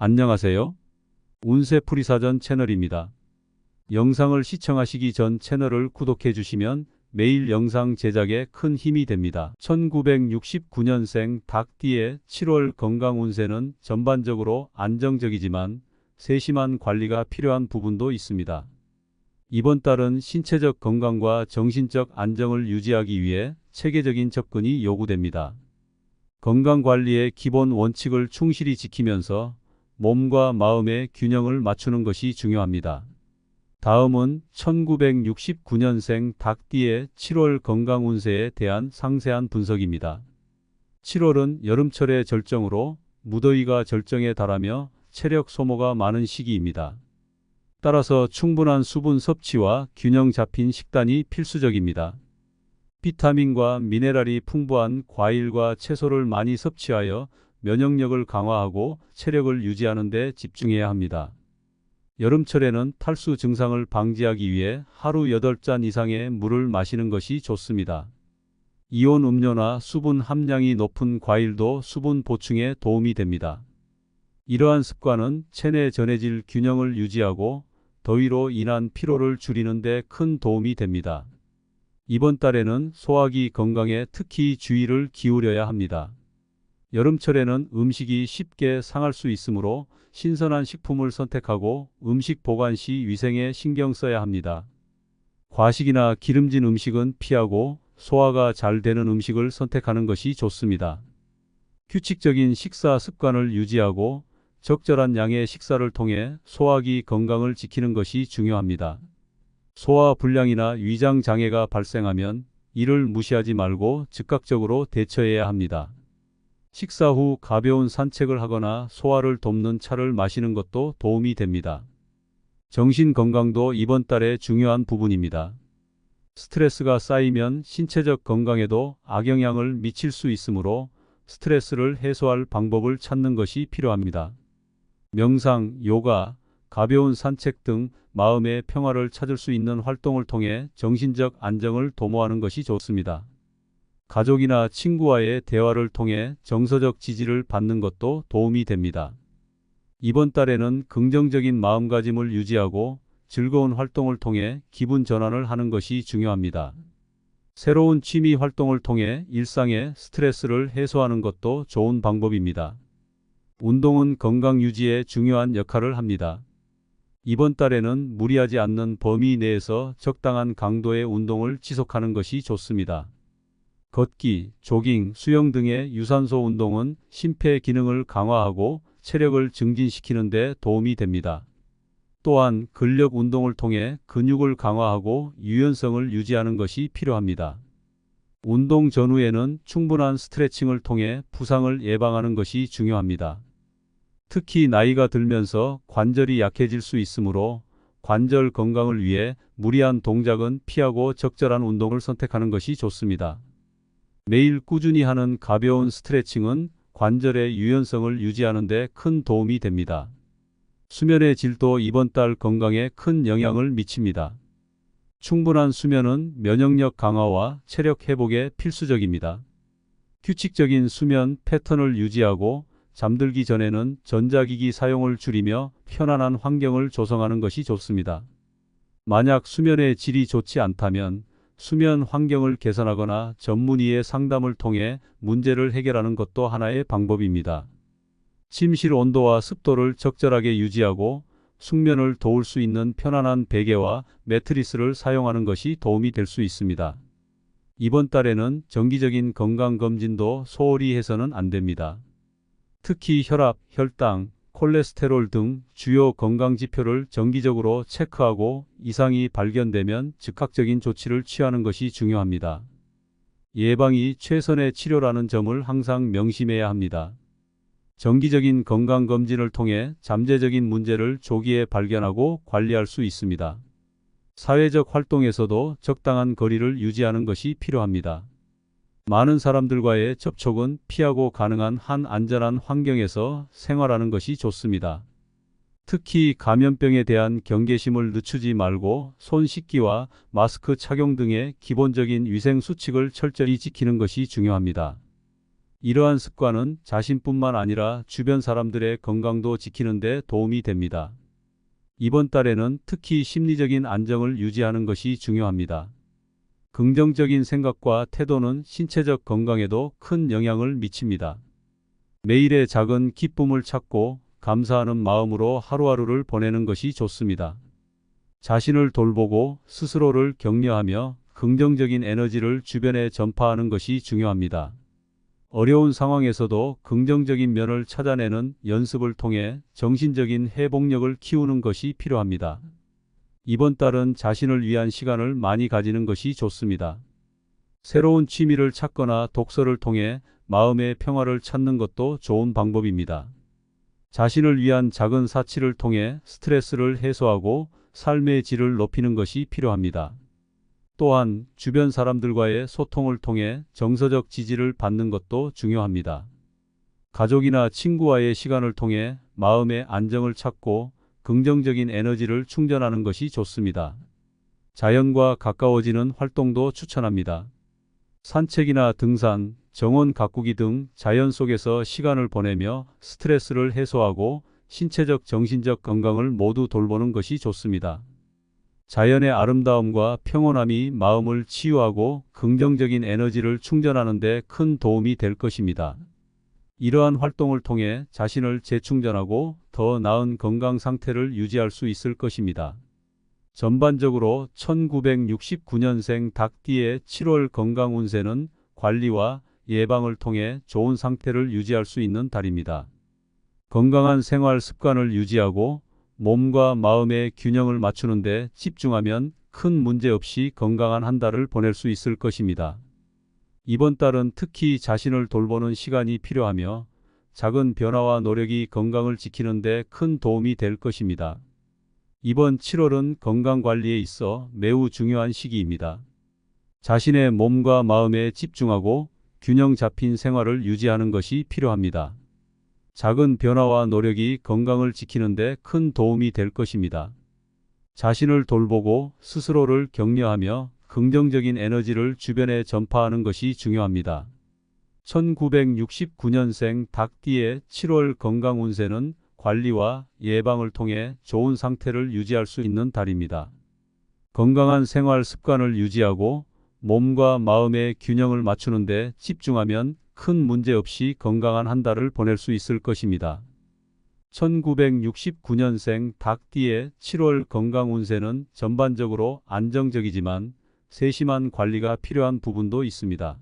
안녕하세요. 운세풀이사전 채널입니다. 영상을 시청하시기 전 채널을 구독해 주시면 매일 영상 제작에 큰 힘이 됩니다. 1969년생 닭띠의 7월 건강 운세는 전반적으로 안정적이지만 세심한 관리가 필요한 부분도 있습니다. 이번 달은 신체적 건강과 정신적 안정을 유지하기 위해 체계적인 접근이 요구됩니다. 건강관리의 기본 원칙을 충실히 지키면서 몸과 마음의 균형을 맞추는 것이 중요합니다. 다음은 1969년생 닭띠의 7월 건강 운세에 대한 상세한 분석입니다. 7월은 여름철의 절정으로 무더위가 절정에 달하며 체력 소모가 많은 시기입니다. 따라서 충분한 수분 섭취와 균형 잡힌 식단이 필수적입니다. 비타민과 미네랄이 풍부한 과일과 채소를 많이 섭취하여 면역력을 강화하고 체력을 유지하는 데 집중해야 합니다. 여름철에는 탈수 증상을 방지하기 위해 하루 8잔 이상의 물을 마시는 것이 좋습니다. 이온 음료나 수분 함량이 높은 과일도 수분 보충에 도움이 됩니다. 이러한 습관은 체내 전해질 균형을 유지하고 더위로 인한 피로를 줄이는 데 큰 도움이 됩니다. 이번 달에는 소화기 건강에 특히 주의를 기울여야 합니다. 여름철에는 음식이 쉽게 상할 수 있으므로 신선한 식품을 선택하고 음식 보관 시 위생에 신경 써야 합니다. 과식이나 기름진 음식은 피하고 소화가 잘 되는 음식을 선택하는 것이 좋습니다. 규칙적인 식사 습관을 유지하고 적절한 양의 식사를 통해 소화기 건강을 지키는 것이 중요합니다. 소화 불량이나 위장 장애가 발생하면 이를 무시하지 말고 즉각적으로 대처해야 합니다. 식사 후 가벼운 산책을 하거나 소화를 돕는 차를 마시는 것도 도움이 됩니다. 정신 건강도 이번 달의 중요한 부분입니다. 스트레스가 쌓이면 신체적 건강에도 악영향을 미칠 수 있으므로 스트레스를 해소할 방법을 찾는 것이 필요합니다. 명상, 요가, 가벼운 산책 등 마음의 평화를 찾을 수 있는 활동을 통해 정신적 안정을 도모하는 것이 좋습니다. 가족이나 친구와의 대화를 통해 정서적 지지를 받는 것도 도움이 됩니다. 이번 달에는 긍정적인 마음가짐을 유지하고 즐거운 활동을 통해 기분 전환을 하는 것이 중요합니다. 새로운 취미 활동을 통해 일상의 스트레스를 해소하는 것도 좋은 방법입니다. 운동은 건강 유지에 중요한 역할을 합니다. 이번 달에는 무리하지 않는 범위 내에서 적당한 강도의 운동을 지속하는 것이 좋습니다. 걷기, 조깅, 수영 등의 유산소 운동은 심폐 기능을 강화하고 체력을 증진시키는 데 도움이 됩니다. 또한 근력 운동을 통해 근육을 강화하고 유연성을 유지하는 것이 필요합니다. 운동 전후에는 충분한 스트레칭을 통해 부상을 예방하는 것이 중요합니다. 특히 나이가 들면서 관절이 약해질 수 있으므로 관절 건강을 위해 무리한 동작은 피하고 적절한 운동을 선택하는 것이 좋습니다. 매일 꾸준히 하는 가벼운 스트레칭은 관절의 유연성을 유지하는 데 큰 도움이 됩니다. 수면의 질도 이번 달 건강에 큰 영향을 미칩니다. 충분한 수면은 면역력 강화와 체력 회복에 필수적입니다. 규칙적인 수면 패턴을 유지하고 잠들기 전에는 전자기기 사용을 줄이며 편안한 환경을 조성하는 것이 좋습니다. 만약 수면의 질이 좋지 않다면 수면 환경을 개선하거나 전문의의 상담을 통해 문제를 해결하는 것도 하나의 방법입니다. 침실 온도와 습도를 적절하게 유지하고 숙면을 도울 수 있는 편안한 베개와 매트리스를 사용하는 것이 도움이 될 수 있습니다. 이번 달에는 정기적인 건강검진도 소홀히 해서는 안 됩니다. 특히 혈압, 혈당, 콜레스테롤 등 주요 건강지표를 정기적으로 체크하고 이상이 발견되면 즉각적인 조치를 취하는 것이 중요합니다. 예방이 최선의 치료라는 점을 항상 명심해야 합니다. 정기적인 건강검진을 통해 잠재적인 문제를 조기에 발견하고 관리할 수 있습니다. 사회적 활동에서도 적당한 거리를 유지하는 것이 필요합니다. 많은 사람들과의 접촉은 피하고 가능한 한 안전한 환경에서 생활하는 것이 좋습니다. 특히 감염병에 대한 경계심을 늦추지 말고 손 씻기와 마스크 착용 등의 기본적인 위생 수칙을 철저히 지키는 것이 중요합니다. 이러한 습관은 자신뿐만 아니라 주변 사람들의 건강도 지키는 데 도움이 됩니다. 이번 달에는 특히 심리적인 안정을 유지하는 것이 중요합니다. 긍정적인 생각과 태도는 신체적 건강에도 큰 영향을 미칩니다. 매일의 작은 기쁨을 찾고 감사하는 마음으로 하루하루를 보내는 것이 좋습니다. 자신을 돌보고 스스로를 격려하며 긍정적인 에너지를 주변에 전파하는 것이 중요합니다. 어려운 상황에서도 긍정적인 면을 찾아내는 연습을 통해 정신적인 회복력을 키우는 것이 필요합니다. 이번 달은 자신을 위한 시간을 많이 가지는 것이 좋습니다. 새로운 취미를 찾거나 독서를 통해 마음의 평화를 찾는 것도 좋은 방법입니다. 자신을 위한 작은 사치를 통해 스트레스를 해소하고 삶의 질을 높이는 것이 필요합니다. 또한 주변 사람들과의 소통을 통해 정서적 지지를 받는 것도 중요합니다. 가족이나 친구와의 시간을 통해 마음의 안정을 찾고 긍정적인 에너지를 충전하는 것이 좋습니다. 자연과 가까워지는 활동도 추천합니다. 산책이나 등산, 정원 가꾸기 등 자연 속에서 시간을 보내며 스트레스를 해소하고 신체적, 정신적 건강을 모두 돌보는 것이 좋습니다. 자연의 아름다움과 평온함이 마음을 치유하고 긍정적인 에너지를 충전하는 데 큰 도움이 될 것입니다. 이러한 활동을 통해 자신을 재충전하고 더 나은 건강 상태를 유지할 수 있을 것입니다. 전반적으로 1969년생 닭띠의 7월 건강 운세는 관리와 예방을 통해 좋은 상태를 유지할 수 있는 달입니다. 건강한 생활 습관을 유지하고 몸과 마음의 균형을 맞추는 데 집중하면 큰 문제 없이 건강한 한 달을 보낼 수 있을 것입니다. 이번 달은 특히 자신을 돌보는 시간이 필요하며 작은 변화와 노력이 건강을 지키는 데 큰 도움이 될 것입니다. 이번 7월은 건강관리에 있어 매우 중요한 시기입니다. 자신의 몸과 마음에 집중하고 균형 잡힌 생활을 유지하는 것이 필요합니다. 작은 변화와 노력이 건강을 지키는 데 큰 도움이 될 것입니다. 자신을 돌보고 스스로를 격려하며 긍정적인 에너지를 주변에 전파하는 것이 중요합니다. 1969년생 닭띠의 7월 건강 운세는 관리와 예방을 통해 좋은 상태를 유지할 수 있는 달입니다. 건강한 생활 습관을 유지하고 몸과 마음의 균형을 맞추는 데 집중하면 큰 문제 없이 건강한 한 달을 보낼 수 있을 것입니다. 1969년생 닭띠의 7월 건강 운세는 전반적으로 안정적이지만 세심한 관리가 필요한 부분도 있습니다.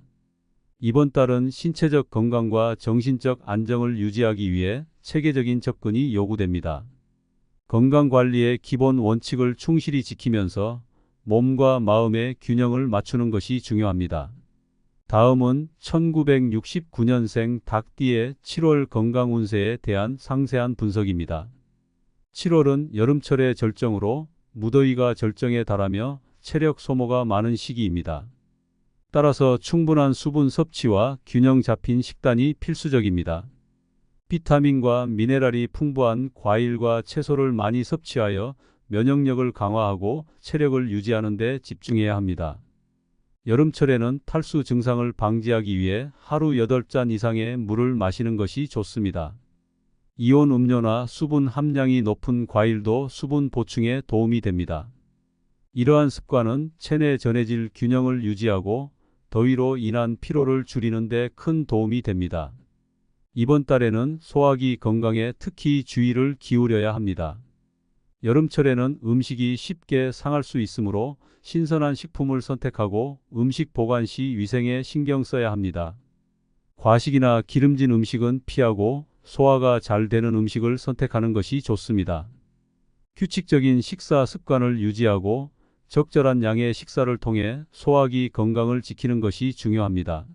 이번 달은 신체적 건강과 정신적 안정을 유지하기 위해 체계적인 접근이 요구됩니다. 건강관리의 기본 원칙을 충실히 지키면서 몸과 마음의 균형을 맞추는 것이 중요합니다. 다음은 1969년생 닭띠의 7월 건강 운세에 대한 상세한 분석입니다. 7월은 여름철의 절정으로 무더위가 절정에 달하며 체력 소모가 많은 시기입니다. 따라서 충분한 수분 섭취와 균형 잡힌 식단이 필수적입니다. 비타민과 미네랄이 풍부한 과일과 채소를 많이 섭취하여 면역력을 강화하고 체력을 유지하는 데 집중해야 합니다. 여름철에는 탈수 증상을 방지하기 위해 하루 8잔 이상의 물을 마시는 것이 좋습니다. 이온 음료나 수분 함량이 높은 과일도 수분 보충에 도움이 됩니다. 이러한 습관은 체내 전해질 균형을 유지하고 더위로 인한 피로를 줄이는 데 큰 도움이 됩니다. 이번 달에는 소화기 건강에 특히 주의를 기울여야 합니다. 여름철에는 음식이 쉽게 상할 수 있으므로 신선한 식품을 선택하고 음식 보관 시 위생에 신경 써야 합니다. 과식이나 기름진 음식은 피하고 소화가 잘 되는 음식을 선택하는 것이 좋습니다. 규칙적인 식사 습관을 유지하고 적절한 양의 식사를 통해 소화기 건강을 지키는 것이 중요합니다.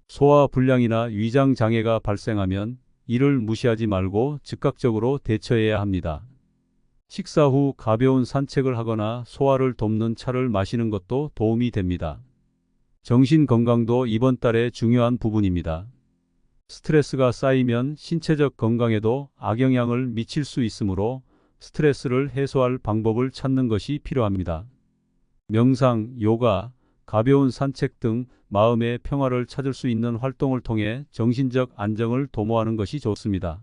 소화 불량이나 위장 장애가 발생하면 이를 무시하지 말고 즉각적으로 대처해야 합니다. 식사 후 가벼운 산책을 하거나 소화를 돕는 차를 마시는 것도 도움이 됩니다. 정신 건강도 이번 달의 중요한 부분입니다. 스트레스가 쌓이면 신체적 건강에도 악영향을 미칠 수 있으므로 스트레스를 해소할 방법을 찾는 것이 필요합니다. 명상, 요가, 가벼운 산책 등 마음의 평화를 찾을 수 있는 활동을 통해 정신적 안정을 도모하는 것이 좋습니다.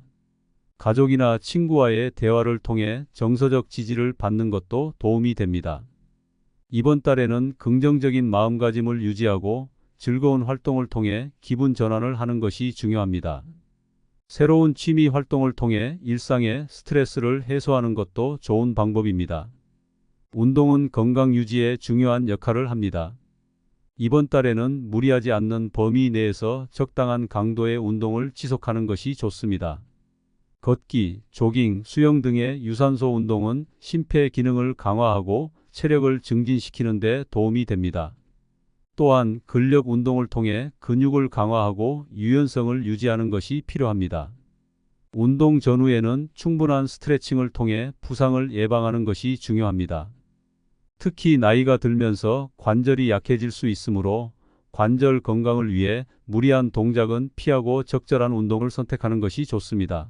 가족이나 친구와의 대화를 통해 정서적 지지를 받는 것도 도움이 됩니다. 이번 달에는 긍정적인 마음가짐을 유지하고 즐거운 활동을 통해 기분 전환을 하는 것이 중요합니다. 새로운 취미 활동을 통해 일상의 스트레스를 해소하는 것도 좋은 방법입니다. 운동은 건강 유지에 중요한 역할을 합니다. 이번 달에는 무리하지 않는 범위 내에서 적당한 강도의 운동을 지속하는 것이 좋습니다. 걷기, 조깅, 수영 등의 유산소 운동은 심폐 기능을 강화하고 체력을 증진시키는 데 도움이 됩니다. 또한 근력 운동을 통해 근육을 강화하고 유연성을 유지하는 것이 필요합니다. 운동 전후에는 충분한 스트레칭을 통해 부상을 예방하는 것이 중요합니다. 특히 나이가 들면서 관절이 약해질 수 있으므로 관절 건강을 위해 무리한 동작은 피하고 적절한 운동을 선택하는 것이 좋습니다.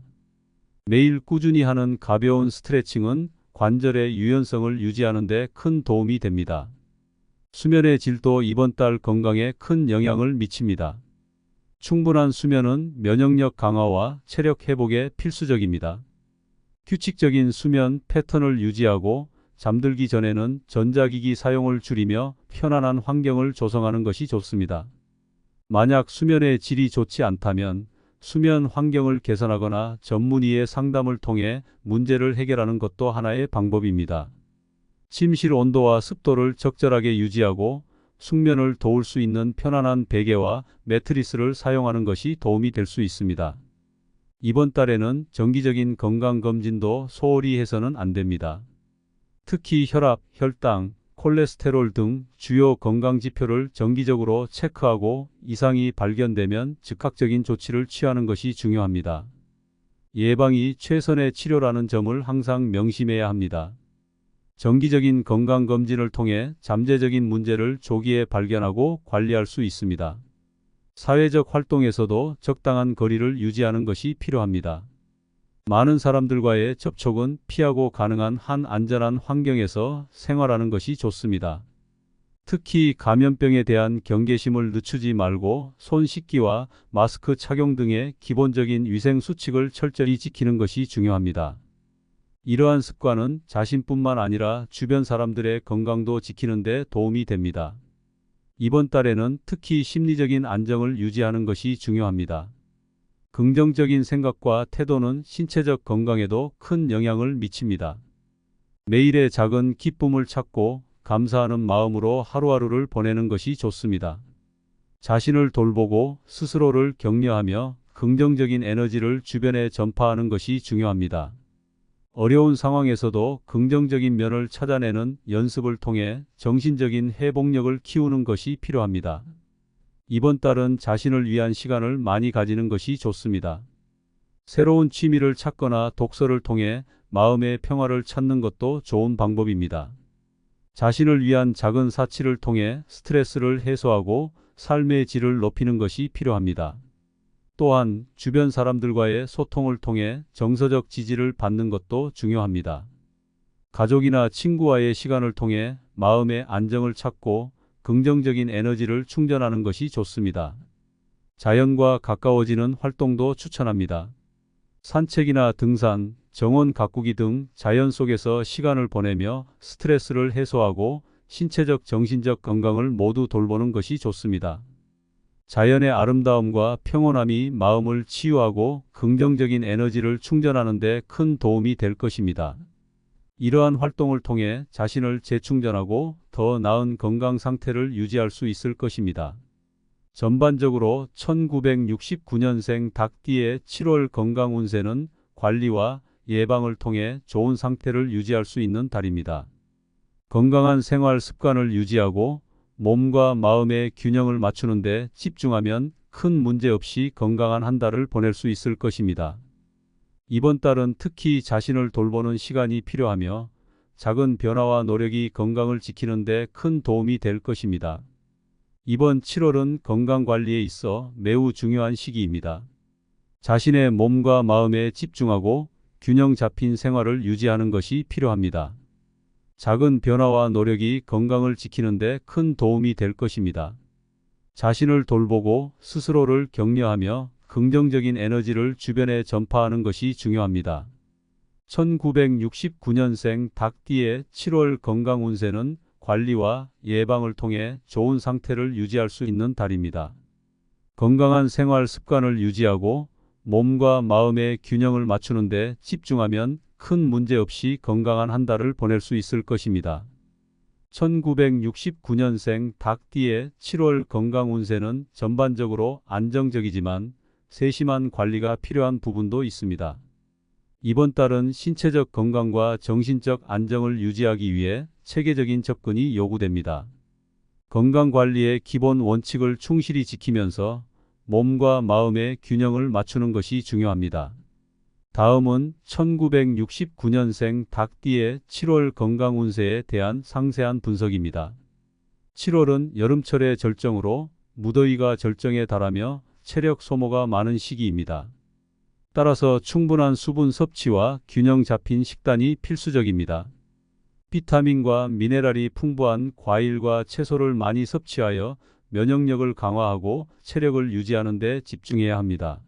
매일 꾸준히 하는 가벼운 스트레칭은 관절의 유연성을 유지하는 데 큰 도움이 됩니다. 수면의 질도 이번 달 건강에 큰 영향을 미칩니다. 충분한 수면은 면역력 강화와 체력 회복에 필수적입니다. 규칙적인 수면 패턴을 유지하고 잠들기 전에는 전자기기 사용을 줄이며 편안한 환경을 조성하는 것이 좋습니다. 만약 수면의 질이 좋지 않다면 수면 환경을 개선하거나 전문의의 상담을 통해 문제를 해결하는 것도 하나의 방법입니다. 침실 온도와 습도를 적절하게 유지하고 숙면을 도울 수 있는 편안한 베개와 매트리스를 사용하는 것이 도움이 될 수 있습니다. 이번 달에는 정기적인 건강검진도 소홀히 해서는 안 됩니다. 특히 혈압, 혈당, 콜레스테롤 등 주요 건강지표를 정기적으로 체크하고 이상이 발견되면 즉각적인 조치를 취하는 것이 중요합니다. 예방이 최선의 치료라는 점을 항상 명심해야 합니다. 정기적인 건강검진을 통해 잠재적인 문제를 조기에 발견하고 관리할 수 있습니다. 사회적 활동에서도 적당한 거리를 유지하는 것이 필요합니다. 많은 사람들과의 접촉은 피하고 가능한 한 안전한 환경에서 생활하는 것이 좋습니다. 특히 감염병에 대한 경계심을 늦추지 말고 손 씻기와 마스크 착용 등의 기본적인 위생 수칙을 철저히 지키는 것이 중요합니다. 이러한 습관은 자신뿐만 아니라 주변 사람들의 건강도 지키는 데 도움이 됩니다. 이번 달에는 특히 심리적인 안정을 유지하는 것이 중요합니다. 긍정적인 생각과 태도는 신체적 건강에도 큰 영향을 미칩니다. 매일의 작은 기쁨을 찾고 감사하는 마음으로 하루하루를 보내는 것이 좋습니다. 자신을 돌보고 스스로를 격려하며 긍정적인 에너지를 주변에 전파하는 것이 중요합니다. 어려운 상황에서도 긍정적인 면을 찾아내는 연습을 통해 정신적인 회복력을 키우는 것이 필요합니다. 이번 달은 자신을 위한 시간을 많이 가지는 것이 좋습니다. 새로운 취미를 찾거나 독서를 통해 마음의 평화를 찾는 것도 좋은 방법입니다. 자신을 위한 작은 사치를 통해 스트레스를 해소하고 삶의 질을 높이는 것이 필요합니다. 또한 주변 사람들과의 소통을 통해 정서적 지지를 받는 것도 중요합니다. 가족이나 친구와의 시간을 통해 마음의 안정을 찾고 긍정적인 에너지를 충전하는 것이 좋습니다. 자연과 가까워지는 활동도 추천합니다. 산책이나 등산, 정원 가꾸기 등 자연 속에서 시간을 보내며 스트레스를 해소하고 신체적 정신적 건강을 모두 돌보는 것이 좋습니다. 자연의 아름다움과 평온함이 마음을 치유하고 긍정적인 에너지를 충전하는 데 큰 도움이 될 것입니다. 이러한 활동을 통해 자신을 재충전하고 더 나은 건강 상태를 유지할 수 있을 것입니다. 전반적으로 1969년생 닭띠의 7월 건강 운세는 관리와 예방을 통해 좋은 상태를 유지할 수 있는 달입니다. 건강한 생활 습관을 유지하고 몸과 마음의 균형을 맞추는 데 집중하면 큰 문제 없이 건강한 한 달을 보낼 수 있을 것입니다. 이번 달은 특히 자신을 돌보는 시간이 필요하며 작은 변화와 노력이 건강을 지키는 데 큰 도움이 될 것입니다. 이번 7월은 건강관리에 있어 매우 중요한 시기입니다. 자신의 몸과 마음에 집중하고 균형 잡힌 생활을 유지하는 것이 필요합니다. 작은 변화와 노력이 건강을 지키는 데 큰 도움이 될 것입니다. 자신을 돌보고 스스로를 격려하며 긍정적인 에너지를 주변에 전파하는 것이 중요합니다. 1969년생 닭띠의 7월 건강 운세는 관리와 예방을 통해 좋은 상태를 유지할 수 있는 달입니다. 건강한 생활 습관을 유지하고 몸과 마음의 균형을 맞추는 데 집중하면 큰 문제 없이 건강한 한 달을 보낼 수 있을 것입니다. 1969년생 닭띠의 7월 건강 운세는 전반적으로 안정적이지만 세심한 관리가 필요한 부분도 있습니다. 이번 달은 신체적 건강과 정신적 안정을 유지하기 위해 체계적인 접근이 요구됩니다. 건강관리의 기본 원칙을 충실히 지키면서 몸과 마음의 균형을 맞추는 것이 중요합니다. 다음은 1969년생 닭띠의 7월 건강 운세에 대한 상세한 분석입니다. 7월은 여름철의 절정으로 무더위가 절정에 달하며 체력 소모가 많은 시기입니다. 따라서 충분한 수분 섭취와 균형 잡힌 식단이 필수적입니다. 비타민과 미네랄이 풍부한 과일과 채소를 많이 섭취하여 면역력을 강화하고 체력을 유지하는 데 집중해야 합니다.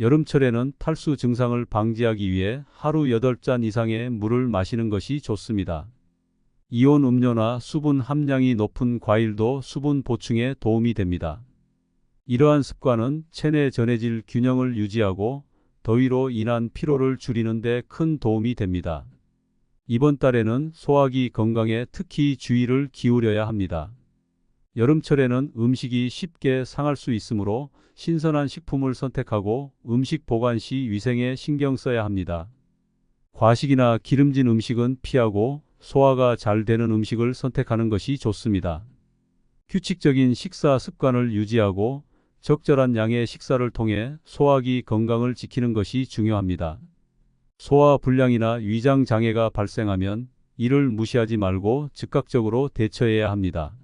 여름철에는 탈수 증상을 방지하기 위해 하루 8잔 이상의 물을 마시는 것이 좋습니다. 이온 음료나 수분 함량이 높은 과일도 수분 보충에 도움이 됩니다. 이러한 습관은 체내 전해질 균형을 유지하고 더위로 인한 피로를 줄이는 데 큰 도움이 됩니다. 이번 달에는 소화기 건강에 특히 주의를 기울여야 합니다. 여름철에는 음식이 쉽게 상할 수 있으므로 신선한 식품을 선택하고 음식 보관 시 위생에 신경 써야 합니다. 과식이나 기름진 음식은 피하고 소화가 잘 되는 음식을 선택하는 것이 좋습니다. 규칙적인 식사 습관을 유지하고 적절한 양의 식사를 통해 소화기 건강을 지키는 것이 중요합니다. 소화 불량이나 위장 장애가 발생하면 이를 무시하지 말고 즉각적으로 대처해야 합니다.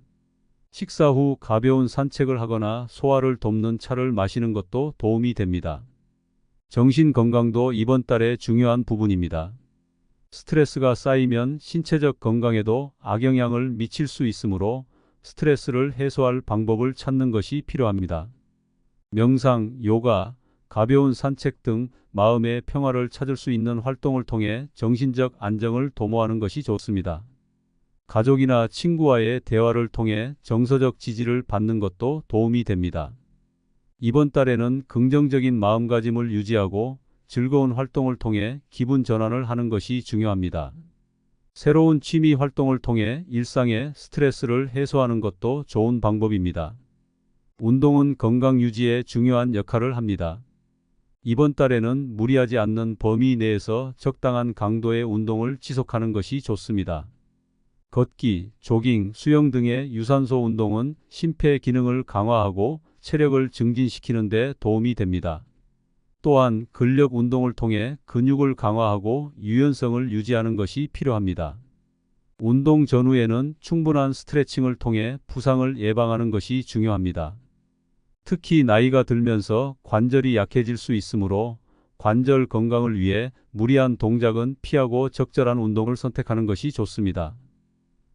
식사 후 가벼운 산책을 하거나 소화를 돕는 차를 마시는 것도 도움이 됩니다. 정신 건강도 이번 달의 중요한 부분입니다. 스트레스가 쌓이면 신체적 건강에도 악영향을 미칠 수 있으므로 스트레스를 해소할 방법을 찾는 것이 필요합니다. 명상, 요가, 가벼운 산책 등 마음의 평화를 찾을 수 있는 활동을 통해 정신적 안정을 도모하는 것이 좋습니다. 가족이나 친구와의 대화를 통해 정서적 지지를 받는 것도 도움이 됩니다. 이번 달에는 긍정적인 마음가짐을 유지하고 즐거운 활동을 통해 기분 전환을 하는 것이 중요합니다. 새로운 취미 활동을 통해 일상의 스트레스를 해소하는 것도 좋은 방법입니다. 운동은 건강 유지에 중요한 역할을 합니다. 이번 달에는 무리하지 않는 범위 내에서 적당한 강도의 운동을 지속하는 것이 좋습니다. 걷기, 조깅, 수영 등의 유산소 운동은 심폐 기능을 강화하고 체력을 증진시키는 데 도움이 됩니다. 또한 근력 운동을 통해 근육을 강화하고 유연성을 유지하는 것이 필요합니다. 운동 전후에는 충분한 스트레칭을 통해 부상을 예방하는 것이 중요합니다. 특히 나이가 들면서 관절이 약해질 수 있으므로 관절 건강을 위해 무리한 동작은 피하고 적절한 운동을 선택하는 것이 좋습니다.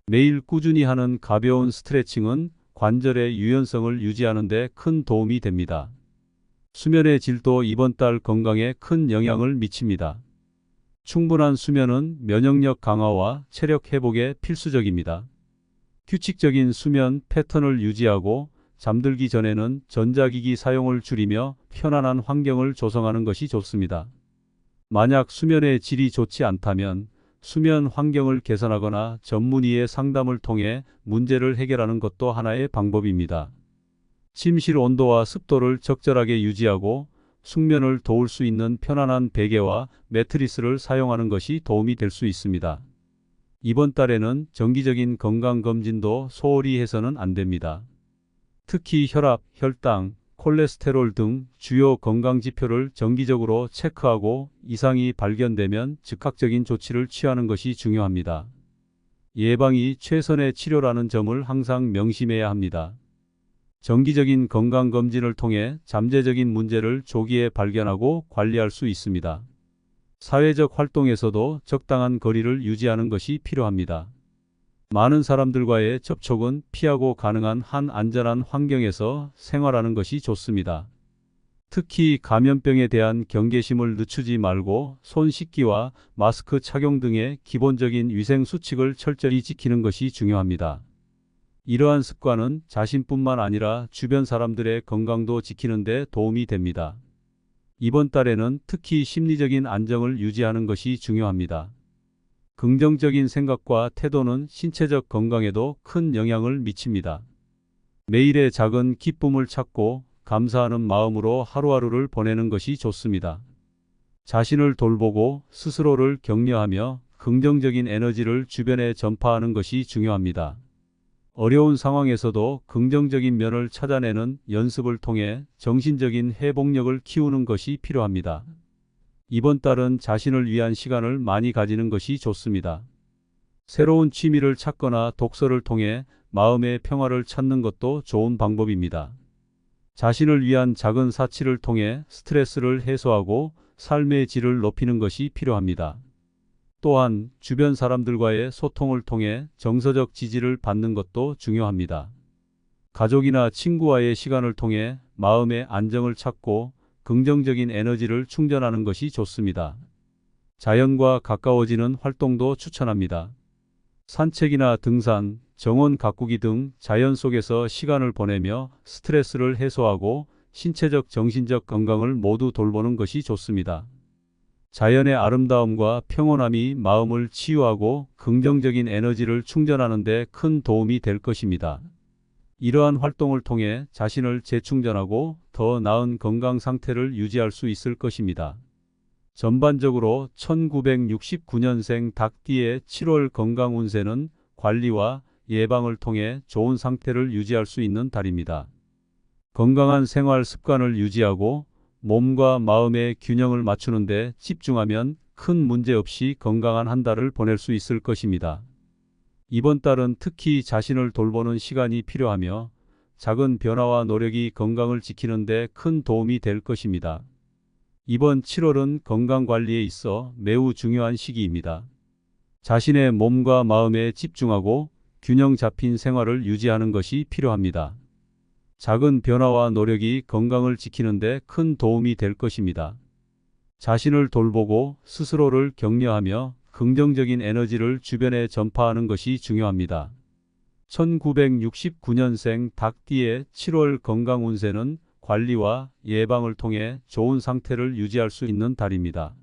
매일 꾸준히 하는 가벼운 스트레칭은 관절의 유연성을 유지하는 데 큰 도움이 됩니다. 수면의 질도 이번 달 건강에 큰 영향을 미칩니다. 충분한 수면은 면역력 강화와 체력 회복에 필수적입니다. 규칙적인 수면 패턴을 유지하고 잠들기 전에는 전자기기 사용을 줄이며 편안한 환경을 조성하는 것이 좋습니다. 만약 수면의 질이 좋지 않다면 수면 환경을 개선하거나 전문의의 상담을 통해 문제를 해결하는 것도 하나의 방법입니다. 침실 온도와 습도를 적절하게 유지하고 숙면을 도울 수 있는 편안한 베개와 매트리스를 사용하는 것이 도움이 될 수 있습니다. 이번 달에는 정기적인 건강검진도 소홀히 해서는 안 됩니다. 특히 혈압, 혈당, 콜레스테롤 등 주요 건강지표를 정기적으로 체크하고 이상이 발견되면 즉각적인 조치를 취하는 것이 중요합니다. 예방이 최선의 치료라는 점을 항상 명심해야 합니다. 정기적인 건강검진을 통해 잠재적인 문제를 조기에 발견하고 관리할 수 있습니다. 사회적 활동에서도 적당한 거리를 유지하는 것이 필요합니다. 많은 사람들과의 접촉은 피하고 가능한 한 안전한 환경에서 생활하는 것이 좋습니다. 특히 감염병에 대한 경계심을 늦추지 말고 손 씻기와 마스크 착용 등의 기본적인 위생 수칙을 철저히 지키는 것이 중요합니다. 이러한 습관은 자신뿐만 아니라 주변 사람들의 건강도 지키는 데 도움이 됩니다. 이번 달에는 특히 심리적인 안정을 유지하는 것이 중요합니다. 긍정적인 생각과 태도는 신체적 건강에도 큰 영향을 미칩니다. 매일의 작은 기쁨을 찾고 감사하는 마음으로 하루하루를 보내는 것이 좋습니다. 자신을 돌보고 스스로를 격려하며 긍정적인 에너지를 주변에 전파하는 것이 중요합니다. 어려운 상황에서도 긍정적인 면을 찾아내는 연습을 통해 정신적인 회복력을 키우는 것이 필요합니다. 이번 달은 자신을 위한 시간을 많이 가지는 것이 좋습니다. 새로운 취미를 찾거나 독서를 통해 마음의 평화를 찾는 것도 좋은 방법입니다. 자신을 위한 작은 사치를 통해 스트레스를 해소하고 삶의 질을 높이는 것이 필요합니다. 또한 주변 사람들과의 소통을 통해 정서적 지지를 받는 것도 중요합니다. 가족이나 친구와의 시간을 통해 마음의 안정을 찾고 긍정적인 에너지를 충전하는 것이 좋습니다. 자연과 가까워지는 활동도 추천합니다. 산책이나 등산, 정원 가꾸기 등 자연 속에서 시간을 보내며 스트레스를 해소하고 신체적, 정신적 건강을 모두 돌보는 것이 좋습니다. 자연의 아름다움과 평온함이 마음을 치유하고 긍정적인 에너지를 충전하는 데 큰 도움이 될 것입니다. 이러한 활동을 통해 자신을 재충전하고 더 나은 건강 상태를 유지할 수 있을 것입니다. 전반적으로 1969년생 닭띠의 7월 건강 운세는 관리와 예방을 통해 좋은 상태를 유지할 수 있는 달입니다. 건강한 생활 습관을 유지하고 몸과 마음의 균형을 맞추는 데 집중하면 큰 문제 없이 건강한 한 달을 보낼 수 있을 것입니다. 이번 달은 특히 자신을 돌보는 시간이 필요하며 작은 변화와 노력이 건강을 지키는 데 큰 도움이 될 것입니다. 이번 7월은 건강관리에 있어 매우 중요한 시기입니다. 자신의 몸과 마음에 집중하고 균형 잡힌 생활을 유지하는 것이 필요합니다. 작은 변화와 노력이 건강을 지키는 데 큰 도움이 될 것입니다. 자신을 돌보고 스스로를 격려하며 긍정적인 에너지를 주변에 전파하는 것이 중요합니다. 1969년생 닭띠의 7월 건강 운세는 관리와 예방을 통해 좋은 상태를 유지할 수 있는 달입니다.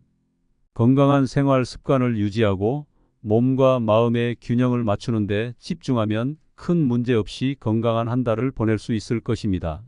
건강한 생활 습관을 유지하고 몸과 마음의 균형을 맞추는 데 집중하면 큰 문제 없이 건강한 한 달을 보낼 수 있을 것입니다.